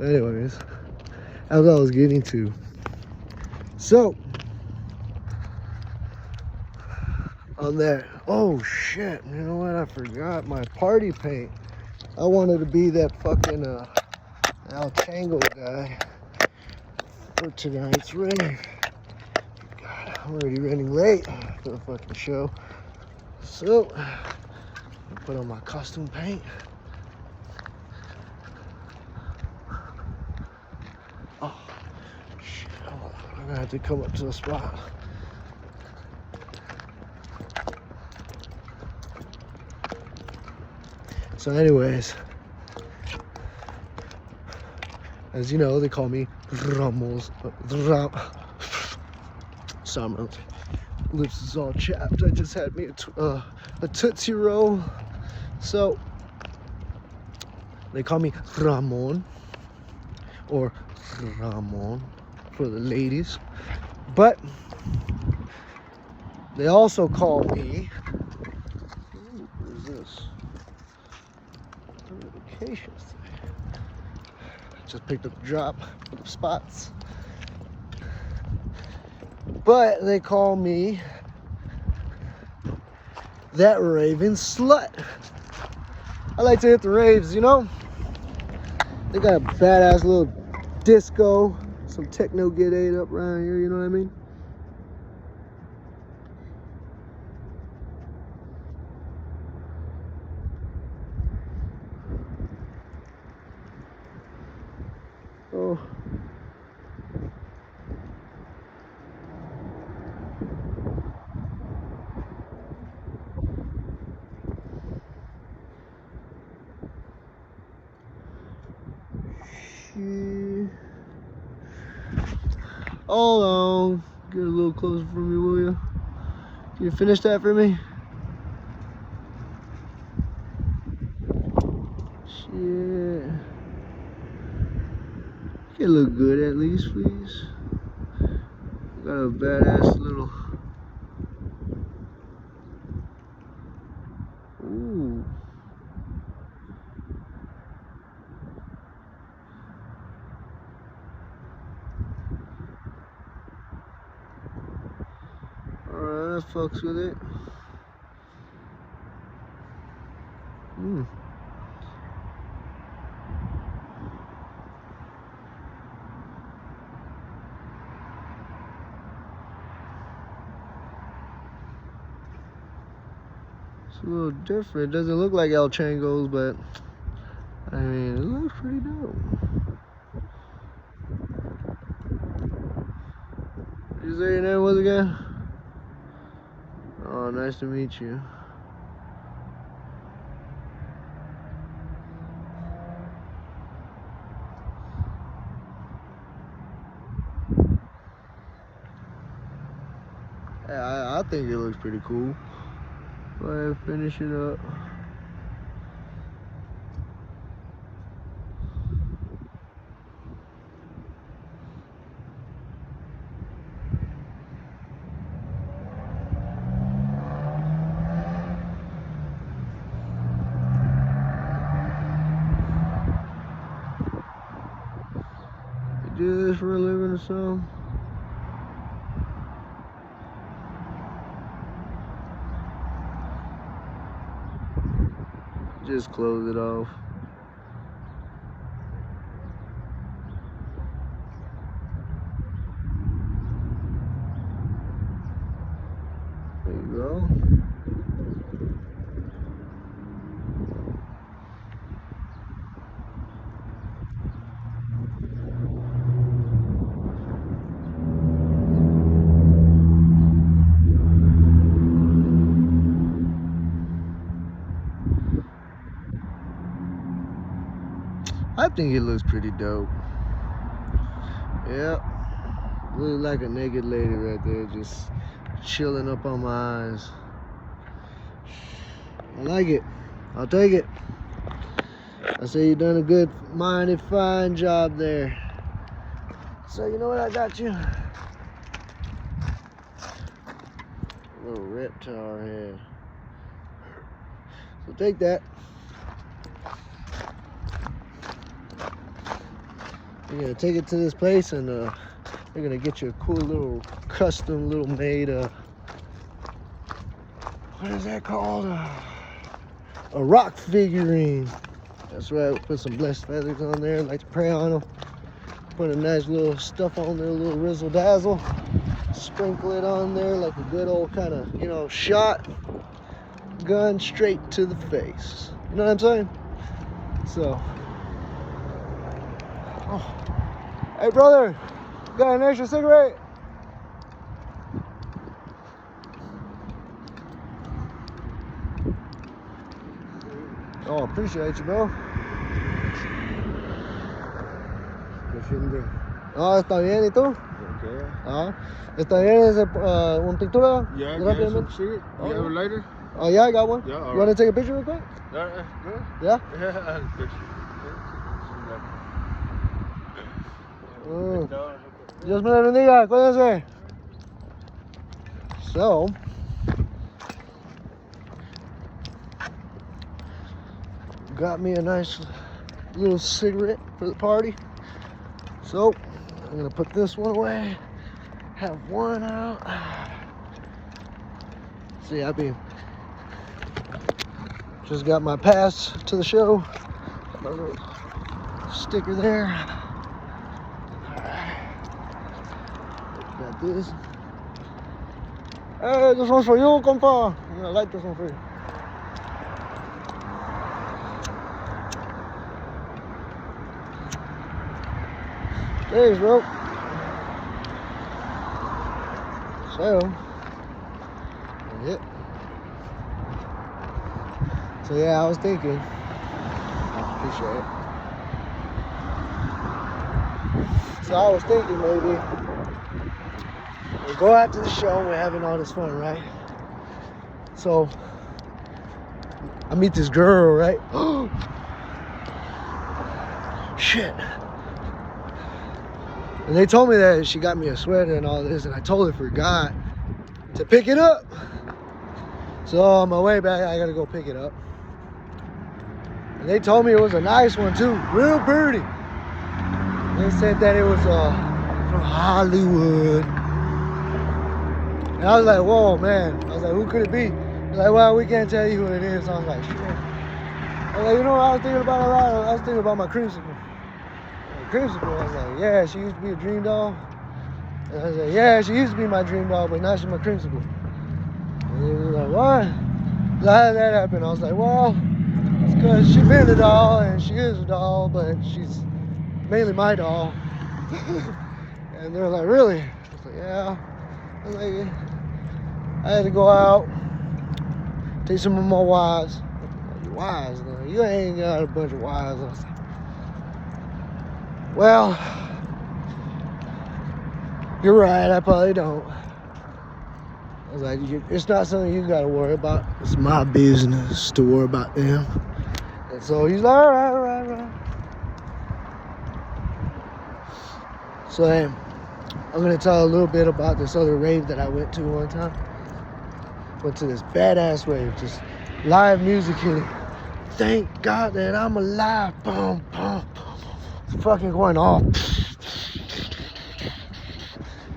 Anyways, as I was getting to, so on that, oh shit, you know what, I forgot my party paint. I wanted to be that fucking Al Tango guy for tonight's rave. God, I'm already running late for the fucking show. So I put on my costume paint. Oh shit, hold on. I'm gonna have to come up to the spot. So anyways, as you know, they call me Ramos. Sorry, lips is all chapped. I just had me a Tootsie Roll. So they call me Ramon, or Ramon for the ladies. But they also call me, what is this? Notifications. Just picked up a drop of spots. But they call me that raving slut. I like to hit the raves, you know? They got a badass little disco, some techno get ate up around here, you know what I mean? Oh. Hold on. Get a little closer for me, will you? Can you finish that for me? Shit. Can look good at least, please. Got a badass little. Ooh. Alright, that fucks with it. It's a little different. It doesn't look like El Chango's, but I mean, it looks pretty dope. You say your name was again? Oh, nice to meet you. Yeah, I think it looks pretty cool. Go ahead, finish it up. You do this for a living or something? Just close it off. There you go. I think it looks pretty dope. Yep. Looks like a naked lady right there, just chilling up on my eyes. I like it. I'll take it. I say you done a good, mighty fine job there. So you know what I got you? A little reptile head. So take that. You're gonna take it to this place and they're gonna get you a cool little custom little made what is that called? A rock figurine. That's right. Put some blessed feathers on there. Like to pray on them. Put a nice little stuff on there, a little rizzle dazzle. Sprinkle it on there like a good old kind of, you know, shot. Gun straight to the face. You know what I'm saying? So, oh. Hey brother, got an extra cigarette? Oh, appreciate you, bro. Ah, está bien, ¿y tú? Okay. Ah, ¿está bien ese, una pintura? Yeah, Rápidamente. some shit. You have a lighter? Oh yeah, I got one. Yeah, you want to take a picture real quick? Good? Yeah? Yeah, picture. Dios me la bendiga, cuídense. So, got me a nice little cigarette for the party. So, I'm gonna put this one away. Have one out. See, just got my pass to the show. Got my little sticker there. Alright. Got this. Hey, this one's for you, compa. I like this one for you. Thanks, bro. So, yeah. So yeah, I was thinking. I appreciate it. So I was thinking maybe we go out to the show and we're having all this fun, right? So I meet this girl, right? Shit. And they told me that she got me a sweater and all this, and I totally forgot to pick it up. So on my way back, I gotta go pick it up. And they told me it was a nice one too, real pretty. They said that it was from Hollywood. And I was like, whoa, man. I was like, who could it be? They're like, well, we can't tell you who it is. I was like, shit. I was like, you know what I was thinking about a lot? I was thinking about my creamsicle. Creamsicle. I was like, yeah, she used to be a dream doll. And I was like, yeah, she used to be my dream doll, but now she's my creamsicle. And they was like, what? So how did that happen? I was like, well, it's because she's been a doll and she is a doll, but she's mainly my doll. And they're like, really? I was like, yeah. I was like, I had to go out, take some of my wives. Wives? You ain't got a bunch of wives. I was like, well, you're right, I probably don't. I was like, it's not something you gotta worry about. It's my business to worry about them. And so he's like, all right. So I'm gonna tell a little bit about this other rave that I went to one time. Went to this badass rave, just live music hitting. Thank God that I'm alive. Boom, boom, boom. It's fucking going off.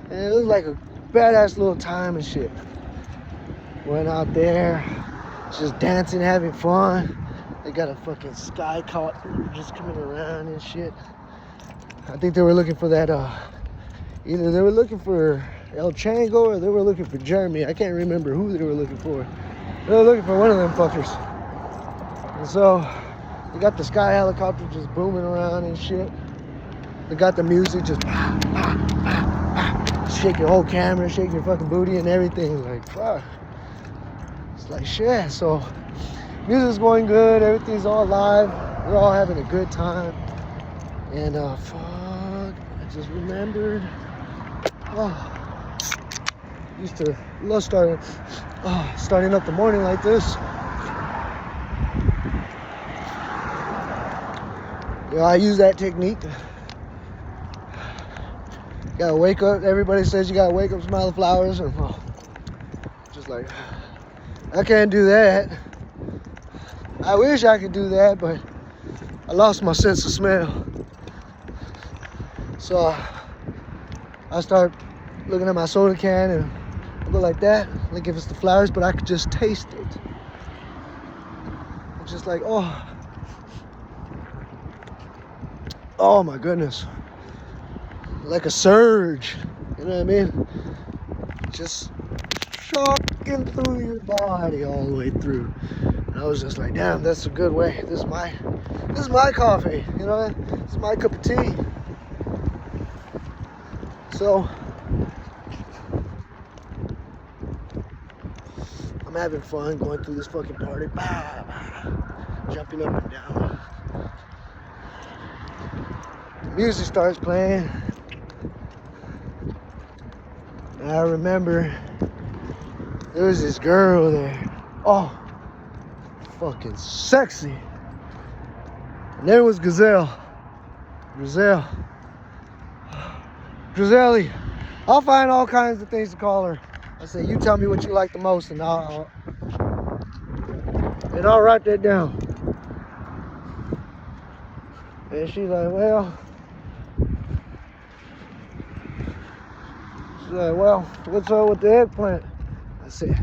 And it was like a badass little time and shit. Went out there, just dancing, having fun. They got a fucking sky copter just coming around and shit. I think they were looking for that, either they were looking for El Chango or they were looking for Jeremy. I can't remember who they were looking for. They were looking for one of them fuckers. And so, they got the sky helicopter just booming around and shit. They got the music just shake your whole camera, shake your fucking booty and everything. Like, fuck. It's like shit. So, music's going good. Everything's all live. We're all having a good time. And, fuck. I just remembered. Used to love starting up the morning like this. Yeah, I use that technique. Gotta wake up. Everybody says you gotta wake up, smell the flowers, and just like I can't do that. I wish I could do that, but I lost my sense of smell. So I start looking at my soda can and I go like that, like if it's the flowers, but I could just taste it. It's just like, oh my goodness. Like a surge, you know what I mean? Just shocking through your body all the way through. And I was just like, damn, that's a good way. This is my coffee, you know? This is my cup of tea. So I'm having fun going through this fucking party, jumping up and down. The music starts playing, and I remember there was this girl there. Oh, fucking sexy. Her name was Gazelle. Griselli. I'll find all kinds of things to call her. I say, you tell me what you like the most, and I'll write that down. And she's like, well, what's up with the eggplant? I said,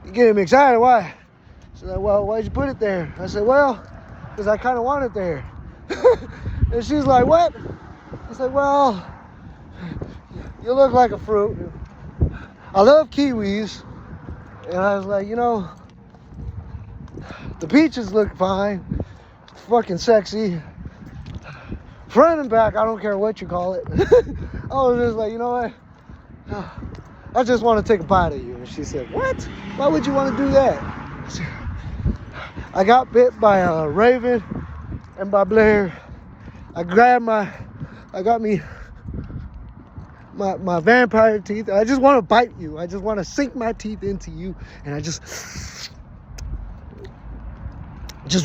you getting me excited? Why? She's like, well, why'd you put it there? I said, well, because I kind of want it there. And she's like, what? I said, well, you look like a fruit. I love kiwis. And I was like, you know, the peaches look fine. Fucking sexy. Front and back, I don't care what you call it. I was just like, you know what? I just want to take a bite of you. And she said, what? Why would you want to do that? I got bit by a raven and by Blair. I got me my vampire teeth. I just want to bite you. I just want to sink my teeth into you, and I just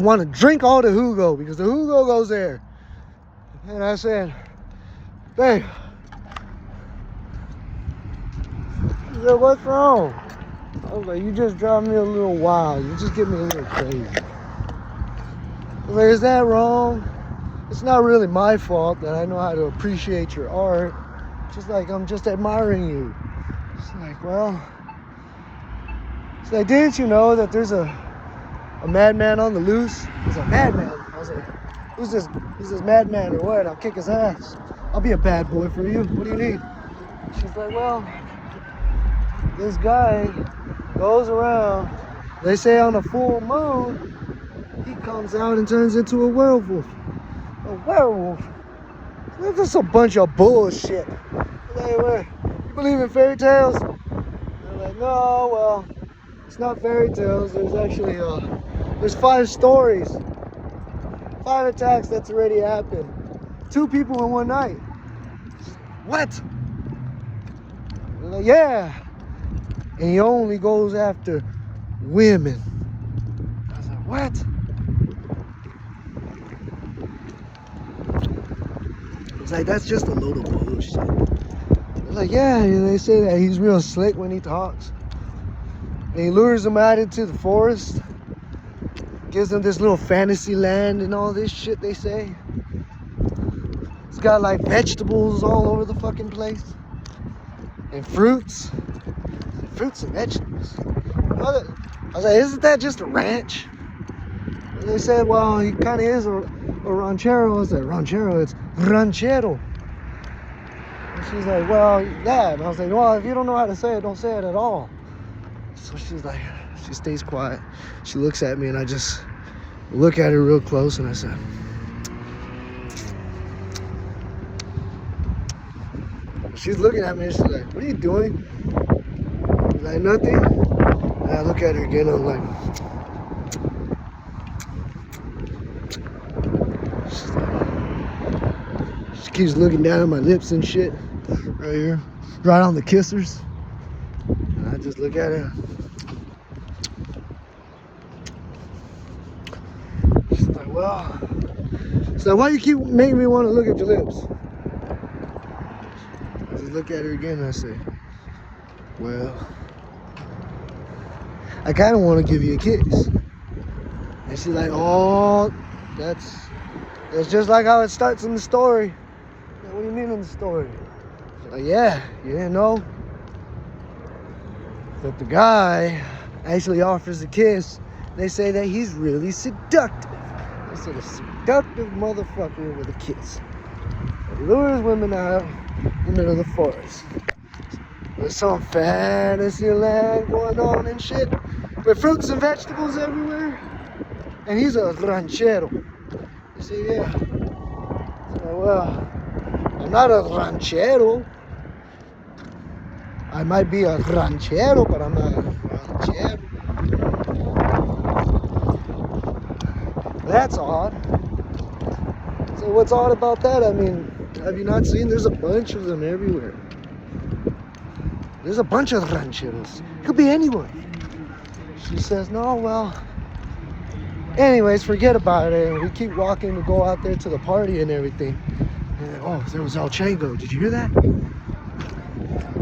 want to drink all the Hugo, because the Hugo goes there. And I said, babe, she said, what's wrong? I was like, you just drive me a little wild. You just get me a little crazy. I was like, is that wrong? It's not really my fault that I know how to appreciate your art. Just like, I'm just admiring you. It's like, well, it's like, didn't you know that there's a madman on the loose? He's a madman. I was like, who's this madman or what? I'll kick his ass. I'll be a bad boy for you. What do you need? She's like, well, this guy goes around. They say on a full moon, he comes out and turns into a werewolf. A werewolf? That's just a bunch of bullshit. Like, you believe in fairy tales? They're like, no, well, it's not fairy tales. There's actually, there's 5 stories. 5 attacks that's already happened. 2 people in one night. What? They're like, yeah. And he only goes after women. I was like, what? It's like, that's just a load of bullshit. It's like, yeah, they say that he's real slick when he talks. And he lures them out into the forest. Gives them this little fantasy land and all this shit they say. It's got like vegetables all over the fucking place. And fruits. Fruits and vegetables. I was like, isn't that just a ranch? And they said, well, he kind of is a ranchero. I was like, ranchero? It's ranchero. And she's like, well, yeah. And I was like, well, if you don't know how to say it, don't say it at all. So she's like, she stays quiet. She looks at me, and I just look at her real close, and I said, she's looking at me, and she's like, what are you doing? I'm like, nothing. And I look at her again, and I'm like, she keeps looking down at my lips and shit. Right here. Right on the kissers. And I just look at her. She's like, well. So why you keep making me want to look at your lips? I just look at her again and I say, well, I kind of want to give you a kiss. And she's like, oh, that's It's just like how it starts in the story. Like, what do you mean in the story? Like, yeah, you didn't know that the guy actually offers a kiss. They say that he's really seductive. They said a seductive motherfucker with a kiss. He lures women out in the middle of the forest. There's some fantasy land going on and shit, with fruits and vegetables everywhere. And he's a ranchero. You see, yeah. So, well, I'm not a ranchero. I might be a ranchero, but I'm not a ranchero. That's odd. So what's odd about that? I mean, have you not seen? There's a bunch of them everywhere. There's a bunch of rancheros. It could be anyone. She says, no, well, anyways, forget about it. And we keep walking to go out there to the party and everything. And, oh, there was El Chango. Did you hear that?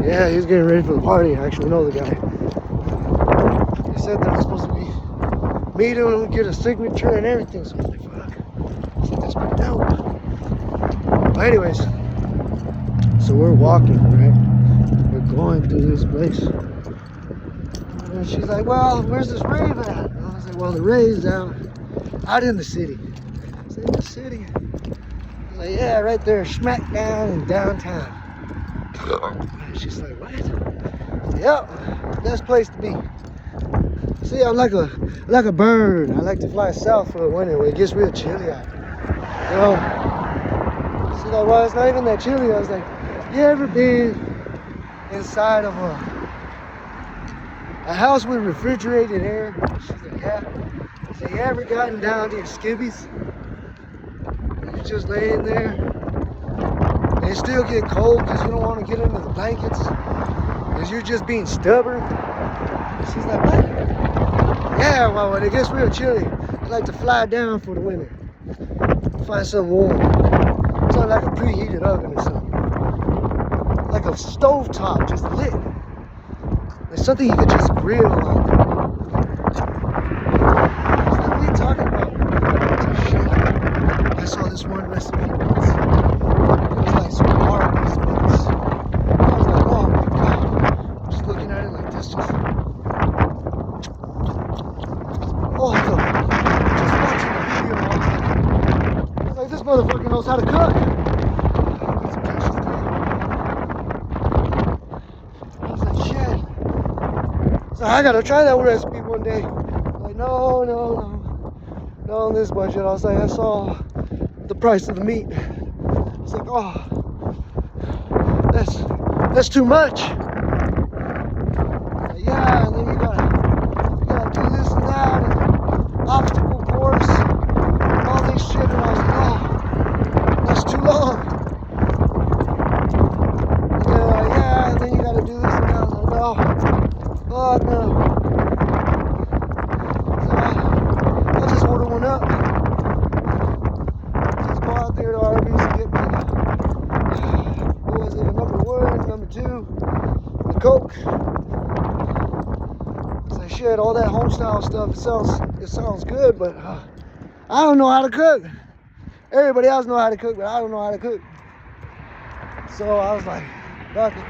Yeah, he's getting ready for the party. I actually know the guy. He said they're supposed to be meeting and get a signature and everything. So I was like, fuck. I said, that's pretty dope. But anyways, so we're walking, right? We're going through this place. And she's like, well, where's this rave at? And I was like, well, the rave's out in the city. I said, in the city? I was like, yeah, right there, smack down in downtown. And she's like, what? Yep, best place to be. See, I'm like a bird. I like to fly south for the winter where it gets real chilly out. You know? She's like, well, it's not even that chilly. I was like, you ever been inside of a house with refrigerated air? She's like, yeah. I said, you ever gotten down to your skivvies? You're just laying there. And you still get cold because you don't want to get under the blankets. Because you're just being stubborn. She's like, what? Yeah, well, when it gets real chilly, I like to fly down for the winter. Find something warm. Something like a preheated oven or something. Like a stove top, just lit. There's something you could just grill on. She's like, what are you talking about? Shit. I saw this one recipe once. It was like some Arby's once. I was like, oh my god. I'm just looking at it like this, just. Oh, just watching the video. I was like, this motherfucker knows how to cook. So I gotta try that recipe one day. Like, no, not on this budget. I was like, I saw the price of the meat. It's like, oh, that's too much. Like, yeah, and then you gotta do this and that, and obstacle course, and all this shit. And I was like, oh, that's too long. Yeah, and then you gotta do this and that. I was like, no. Oh no. So I'll just order one up. Just go out there to Arby's and get me, what was it, a number 1, number 2, the Coke. It's like shit, all that home style stuff, it sounds good, but I don't know how to cook. Everybody else knows how to cook, but I don't know how to cook. So I was like, fuck it.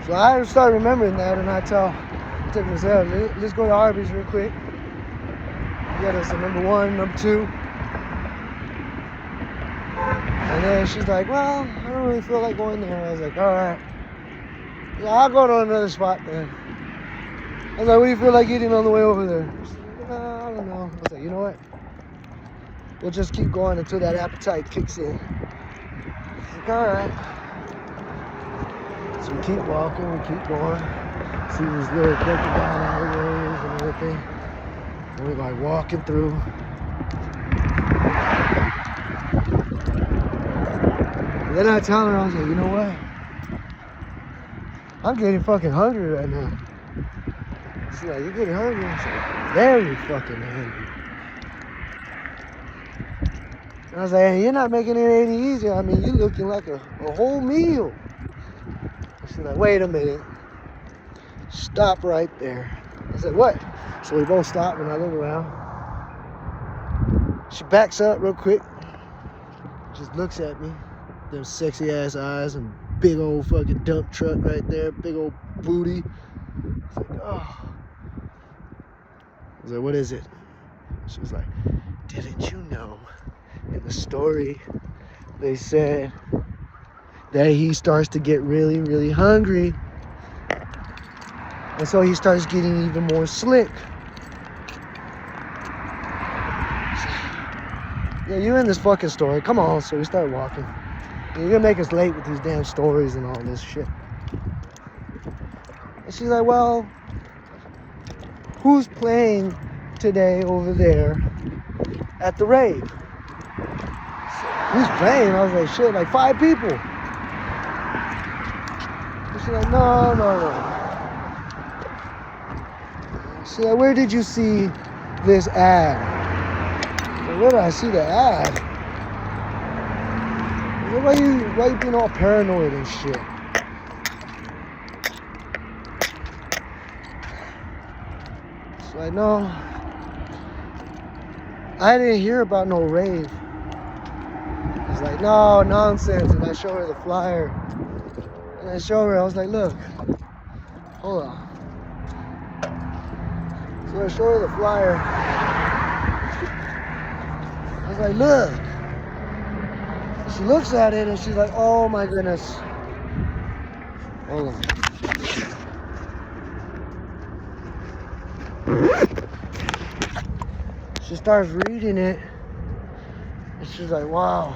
So I started remembering that, and I told myself, let's go to Arby's real quick. Get us a number 1, number 2. And then she's like, well, I don't really feel like going there. I was like, all right. Yeah, I'll go to another spot then. I was like, what do you feel like eating on the way over there? She's like, I don't know. I was like, you know what? We'll just keep going until that appetite kicks in. She's like, all right. So we keep walking, we keep going. See these little broken down alleyways and everything. And we're like walking through. And then I tell her, I was like, you know what? I'm getting fucking hungry right now. She's like, you're getting hungry? I was like, very fucking hungry. And I was like, hey, you're not making it any easier. I mean, you're looking like a whole meal. She's like, wait a minute. Stop right there. I said, what? So we both stopped and I look around. She backs up real quick. Just looks at me. Them sexy ass eyes and big old fucking dump truck right there. Big old booty. It's like, oh. I was like, what is it? She was like, didn't you know in the story they said that he starts to get really, really hungry. And so he starts getting even more slick. Yeah, you're in this fucking story. Come on. So we start walking. You're gonna make us late with these damn stories and all this shit. And she's like, well, who's playing today over there at the rave? Who's playing? I was like, shit, like 5 people. And she's like, no. She's like, where did you see this ad? Like, where did I see the ad? Like, why you being all paranoid and shit? She's like, no, I didn't hear about no rave. He's like, no, nonsense. And I show her the flyer. And I show her, I was like, look, hold on. So I show her the flyer. I was like, look. She looks at it and she's like, oh my goodness. Hold on. She starts reading it. And she's like, wow.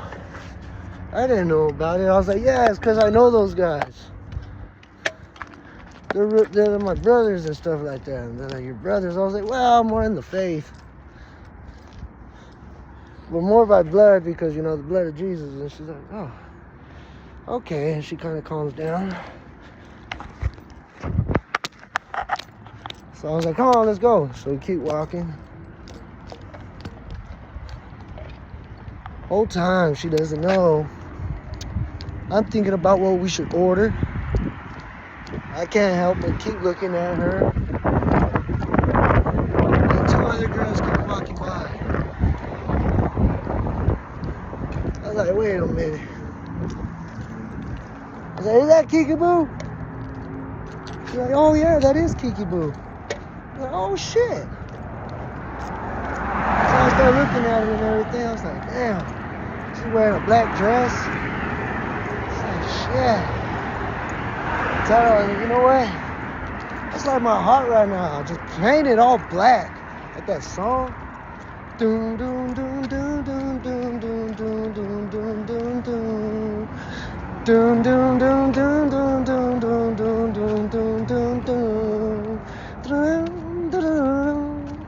I didn't know about it. I was like, yeah, it's because I know those guys. They're my brothers and stuff like that. And they're like, your brothers? I was like, well, I'm more in the faith. But more by blood because, you know, the blood of Jesus. And she's like, oh, okay. And she kind of calms down. So I was like, come on, let's go. So we keep walking. Whole time she doesn't know. I'm thinking about what we should order. I can't help but keep looking at her. And 2 other girls keep walking by. I was like, wait a minute. I was like, is that Kiki Boo? She's like, oh yeah, that is Kiki Boo. I was like, oh shit. So I started looking at her and everything. I was like, damn. She's wearing a black dress. It's like, shit. Tell her, I was like, you know what? That's like my heart right now. Just paint it all black. Like that song. Doom, doom, doom, doom, doom, doom, doom, doom, doom, doom, doom, doom. Doom, doom, doom, doom, doom, doom, doom, doom, doom, doom, doom, doom. Doom, doom.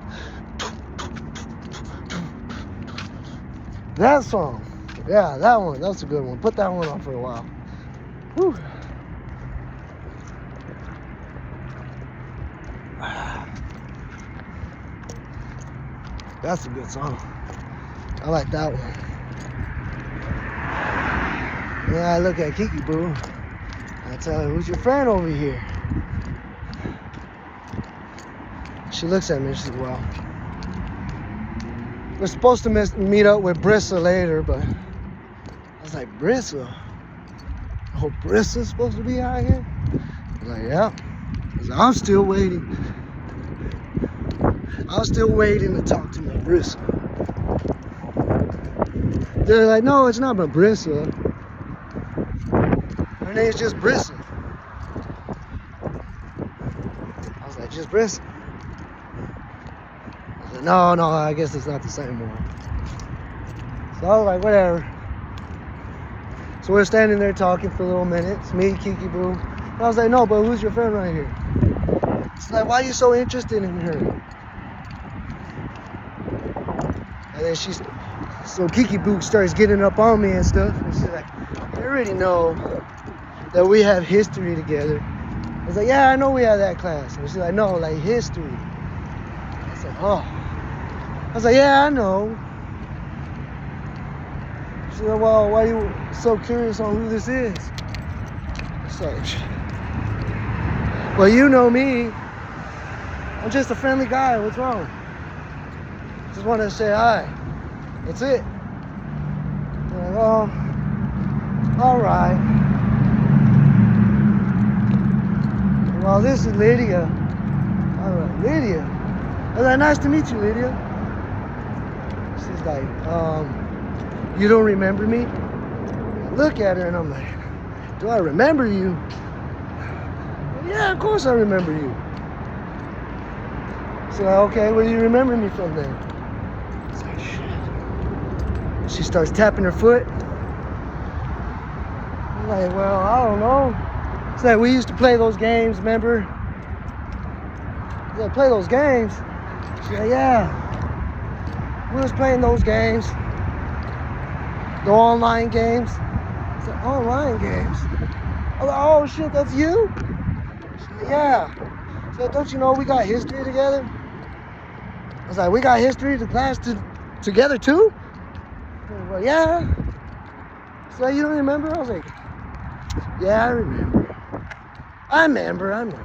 That song. Yeah, that one. That's a good one. Put that one on for a while. Whew. That's a good song. I like that one. Yeah, I look at Kiki Boo. I tell her, who's your friend over here? She looks at me and she's like, well, we're supposed to meet up with Brissa later, but I was like, Brissa? Oh, Brissa's supposed to be out here? I was like, yeah. I was like, I'm still waiting. I was still waiting to talk to my Brissa. They're like, no, it's not my Brissa. Her name's just Brissa. I was like, just Brissa? I was like, no, I guess it's not the same one. So I was like, whatever. So we're standing there talking for a little minute. It's me, Kiki Boo. And I was like, no, but who's your friend right here? It's like, why are you so interested in her? And then so Kiki Boo starts getting up on me and stuff. And she's like, you already know that we have history together. I was like, yeah, I know we have that class. And she's like, no, like history. I said, oh. I was like, yeah, I know. She said, well, why are you so curious on who this is? It's like, well, you know me. I'm just a friendly guy. What's wrong? Just want to say hi. That's it. I'm like, oh, all right. Well, this is Lydia. All right, Lydia. I was like, nice to meet you, Lydia. She's like, you don't remember me? I look at her and I'm like, do I remember you? Yeah, of course I remember you. So, okay, where do you remember me from then? It's like, shit. She starts tapping her foot. I'm like, well, I don't know. It's like, we used to play those games, remember? Yeah, play those games. She's like, yeah. We was playing those games. The online games. It's like, online games? I'm like, oh shit, that's you? She's like, yeah. She's like, don't you know we got history together? I was like, we got history to class together too? Like, well, yeah. She's like, you don't remember? I was like, yeah, I remember. I remember.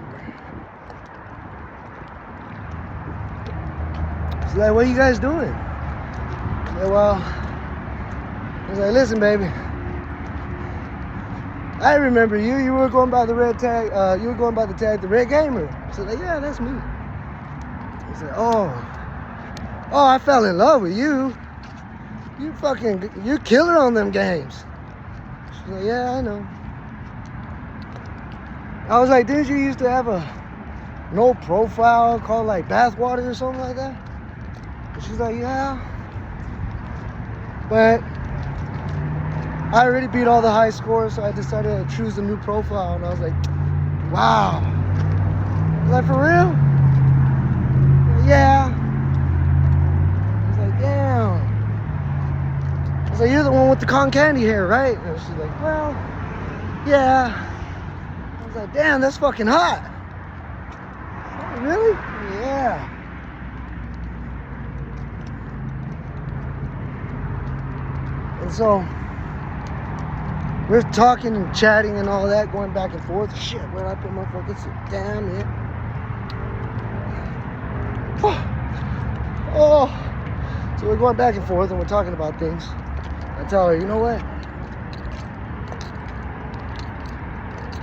She's like, what are you guys doing? I said, well, I was like, listen, baby. I remember you. You were going by the red tag. You were going by the tag, the Red Gamer. I said, like, yeah, that's me. He said, oh, I fell in love with you. You're killer on them games. She's like, yeah, I know. I was like, didn't you used to have a no profile called like Bathwater or something like that? And she's like, yeah. But I already beat all the high scores, so I decided to choose a new profile. And I was like, wow. I was like, for real? Yeah. I was like, damn. I was like, you're the one with the cotton candy hair, right? And she's like, well, yeah. I was like, damn, that's fucking hot. Oh, really? Yeah. And so we're talking and chatting and all that, going back and forth. Shit, where'd I put my fucking suit? Damn it. Oh. So we're going back and forth and we're talking about things. I tell her, you know what?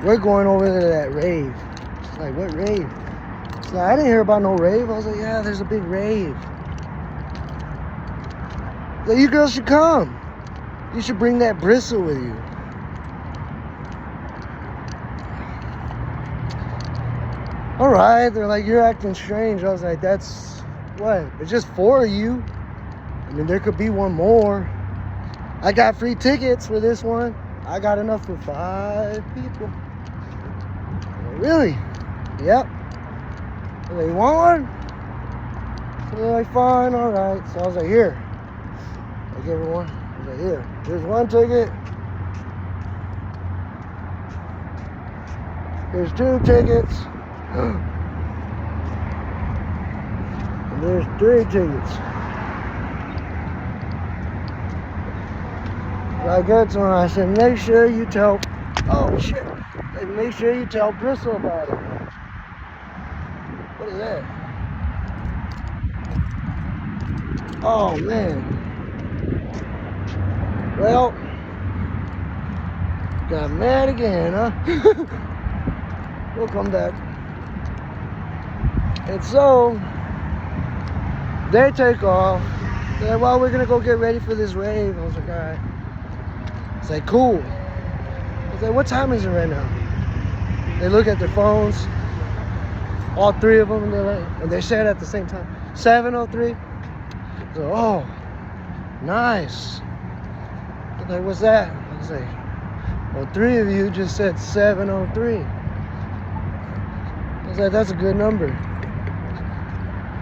We're going over to that rave. She's like, what rave? She's like, I didn't hear about no rave. I was like, yeah, there's a big rave. Like, you girls should come. You should bring that bristle with you. All right, they're like, you're acting strange. I was like, that's what? It's just 4 of you. I mean, there could be one more. I got free tickets for this one. I got enough for 5 people. Like, really? Yep. So they want one? So they're like, fine, all right. So I was like, here. I gave her one. I was like, here. Here's 1 ticket. Here's 2 tickets. And there's 3 tickets. I go to her, I said, make sure you tell, oh shit, make sure you tell Bristol about it. What is that? Oh man. Well, got mad again, huh? We'll come back. And so, they take off. They're like, well, we're gonna go get ready for this rave. I was like, all right. It's like, cool. I was like, what time is it right now? They look at their phones, all 3 of them, and they're like, and they say it at the same time, 7:03. So, oh, nice. I was like, what's that? I was like, well, 3 of you just said 7:03. I was like, that's a good number.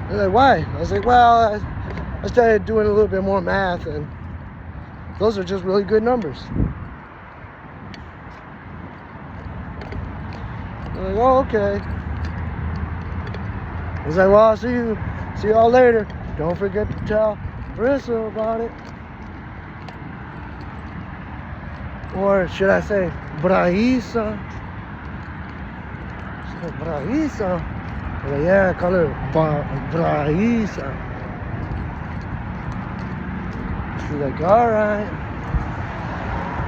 They're like, why? I was like, well, I started doing a little bit more math, and those are just really good numbers. I'm like, oh, okay. I was like, well, I'll see y'all later. Don't forget to tell Bristol about it. Or should I say, Braisa? She said, Braisa? I was like, yeah, call her Braisa. She's like, all right.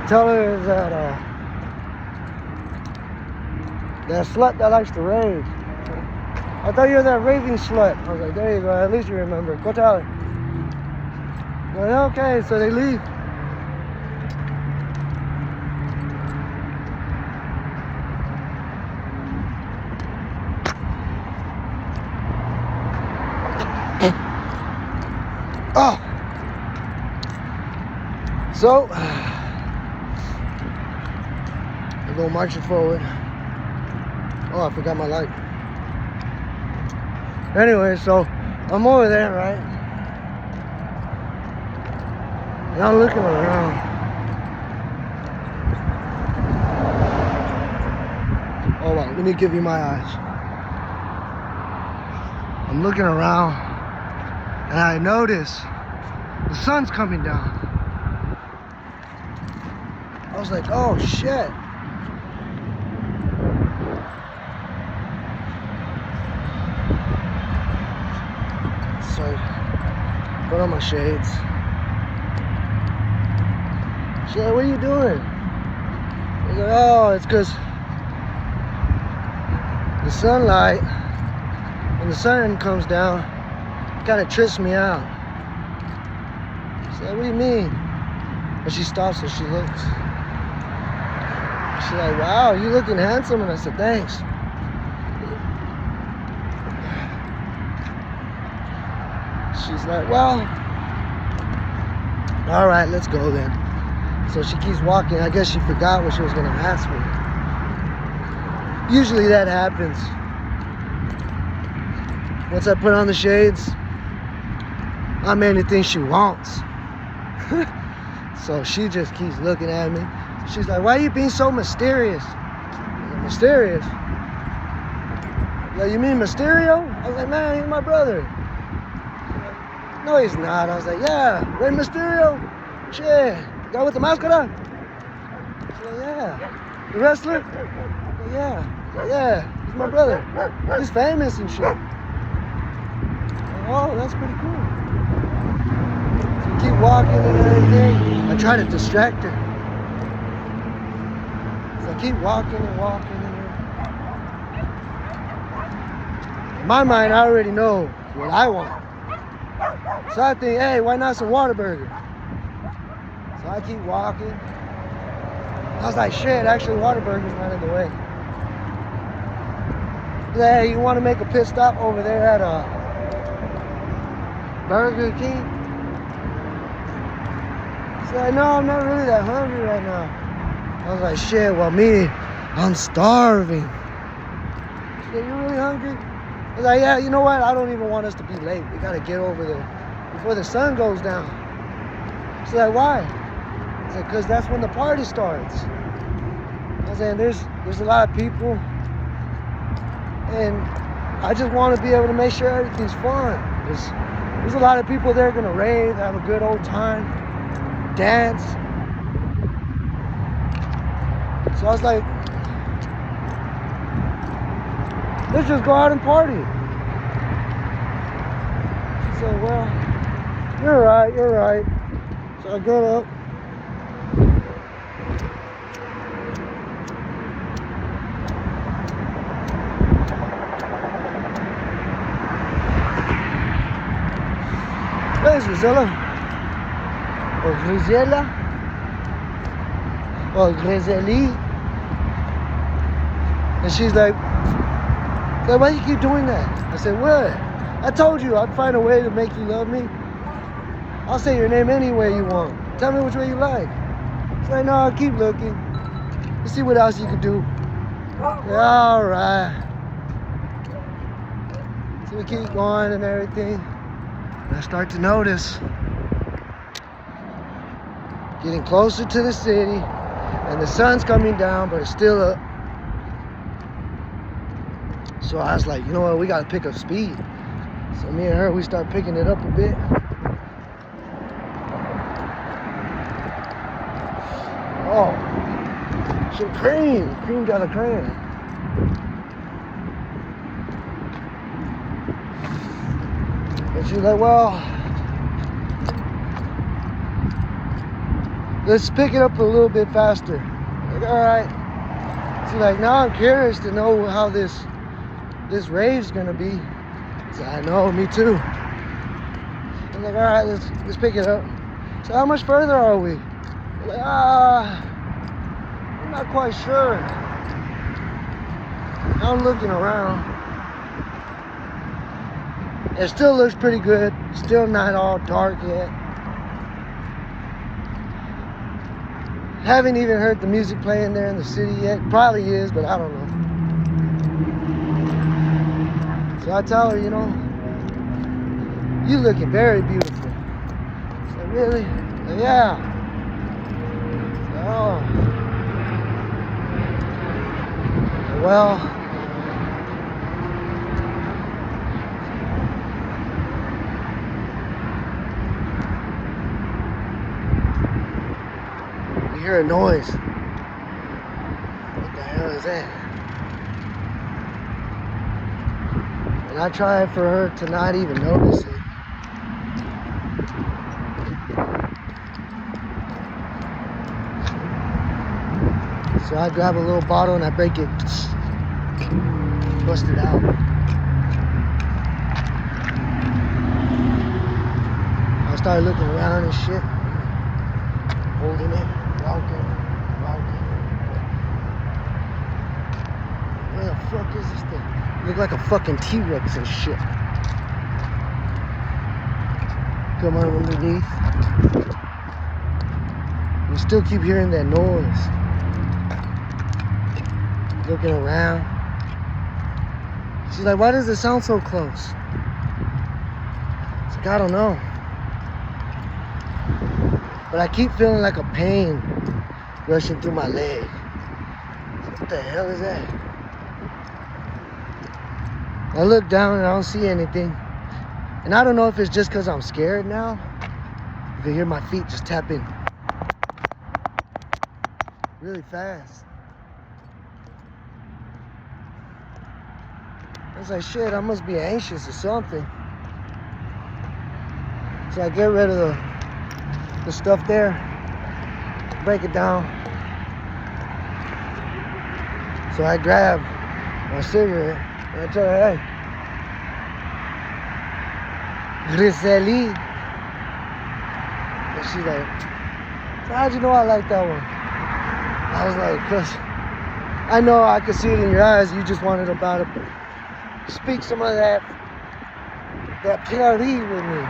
Tell her that that slut that likes to rave. I thought you were that raving slut. I was like, there you go. At least you remember. Go tell her. Like, okay, so they leave. Oh. So I go marching forward. Oh, I forgot my light. Anyway, so I'm over there, right? And I'm looking around. Hold on, let me give you my eyes. I'm looking around and I notice the sun's coming down. I was like, oh shit. So I put on my shades. She's like, what are you doing? I was like, oh, it's because the sunlight, when the sun comes down, kind of trips me out. She's like, what do you mean? And she stops and she looks. She's like, wow, you looking handsome. And I said, thanks. She's like, well, all right, let's go then. So she keeps walking. I guess she forgot what she was going to ask me. Usually that happens. Once I put on the shades, I'm anything she wants. So she just keeps looking at me. She's like, why are you being so mysterious? Like, mysterious? Like, you mean Mysterio? I was like, man, he's my brother. No, he's not. I was like, yeah, Rey Mysterio? Shit. The guy with the máscara? She's like, yeah. The wrestler? I was like, yeah. She's like, yeah, he's my brother. He's famous and shit. Like, oh, that's pretty cool. So we keep walking and everything. I try to distract her. So I keep walking and walking and in my mind, I already know what I want. So I think, hey, why not some Whataburger? So I keep walking. I was like, shit, actually Whataburger's not in the way. Hey, you want to make a pit stop over there at Burger King? She's like, no, I'm not really that hungry right now. I was like, shit, well me, I'm starving. She's like, you really hungry? I was like, yeah, you know what? I don't even want us to be late. We got to get over there before the sun goes down. She's like, why? I said, because that's when the party starts. I was saying, there's a lot of people, and I just want to be able to make sure everything's fun. There's a lot of people there going to rave, have a good old time, dance. So I was like, let's just go out and party. She said, well, you're right. So I got up. There's Rizella. Or Grisella. Or Griselli. And she's like, why do you keep doing that? I said, what? I told you I'd find a way to make you love me. I'll say your name any way you want. Tell me which way you like. She's like, no, I'll keep looking. Let's see what else you can do. Yeah, all right. So we keep going and everything. And I start to notice getting closer to the city, and the sun's coming down, but it's still up. So I was like, you know what, we gotta pick up speed. So me and her, we start picking it up a bit. Oh, some cream. Cream got a cream. And she's like, well, let's pick it up a little bit faster. Like, all right. So like now I'm curious to know how this rave's gonna be. So I know, me too. I'm like, all right, let's pick it up. So how much further are we? Like, I'm not quite sure. I'm looking around. It still looks pretty good. Still not all dark yet. Haven't even heard the music playing there in the city yet. Probably is, but I don't know. So I tell her, you know, you looking very beautiful. She's like, really? Like, yeah. Oh. Well, you hear a noise. What the hell is that? And I tried for her to not even notice it. So I grab a little bottle and I break it, bust it out. I started looking around and shit, holding it, walking. Where the fuck is this thing? Look like a fucking T-Rex and shit. Come on underneath. We still keep hearing that noise. Looking around. She's like, why does it sound so close? It's like, I don't know. But I keep feeling like a pain rushing through my leg. What the hell is that? I look down and I don't see anything. And I don't know if it's just because I'm scared now. You can hear my feet just tapping really fast. I was like, shit, I must be anxious or something. So I get rid of the stuff there, break it down. So I grab my cigarette and I tell her, hey, Griseli. And she's like, so how'd you know I like that one? I was like, cause I know I could see it in your eyes. You just wanted about to speak some of that Paris with me.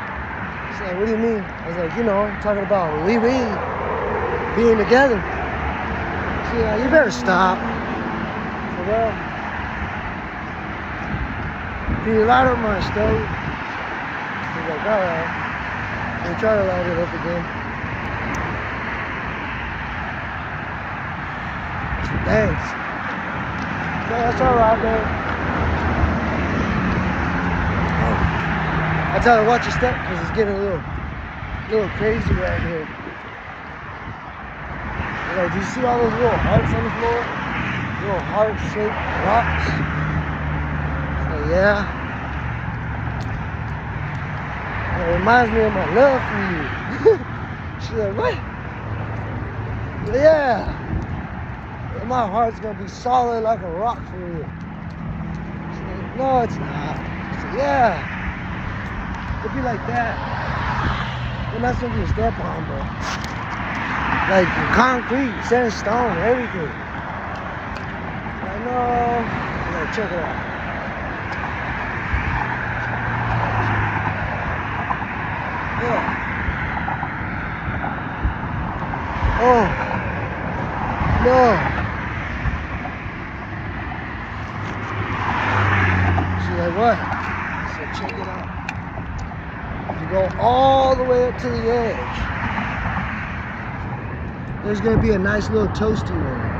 She's like, what do you mean? I was like, you know, talking about Rave being together. She's like, you better stop. I said, well, can you light up my stove? She's like, all right. And try to light it up again. Thanks. So that's all right, man. I tell her, watch your step, because it's getting a little crazy right here. I'm like, do you see all those little hearts on the floor? Little heart-shaped rocks? So yeah. And it reminds me of my love for you. She's like, what? Yeah. My heart's gonna be solid like a rock for you. She's like, no, it's not. I said, yeah. It'd be like that. Well, not something you step on, but like concrete, set in stone, everything. I know. Yeah, check it out. Yeah. Oh. No. She's like, what? I said, check it out. If you go all the way up to the edge, there's going to be a nice little toasty room.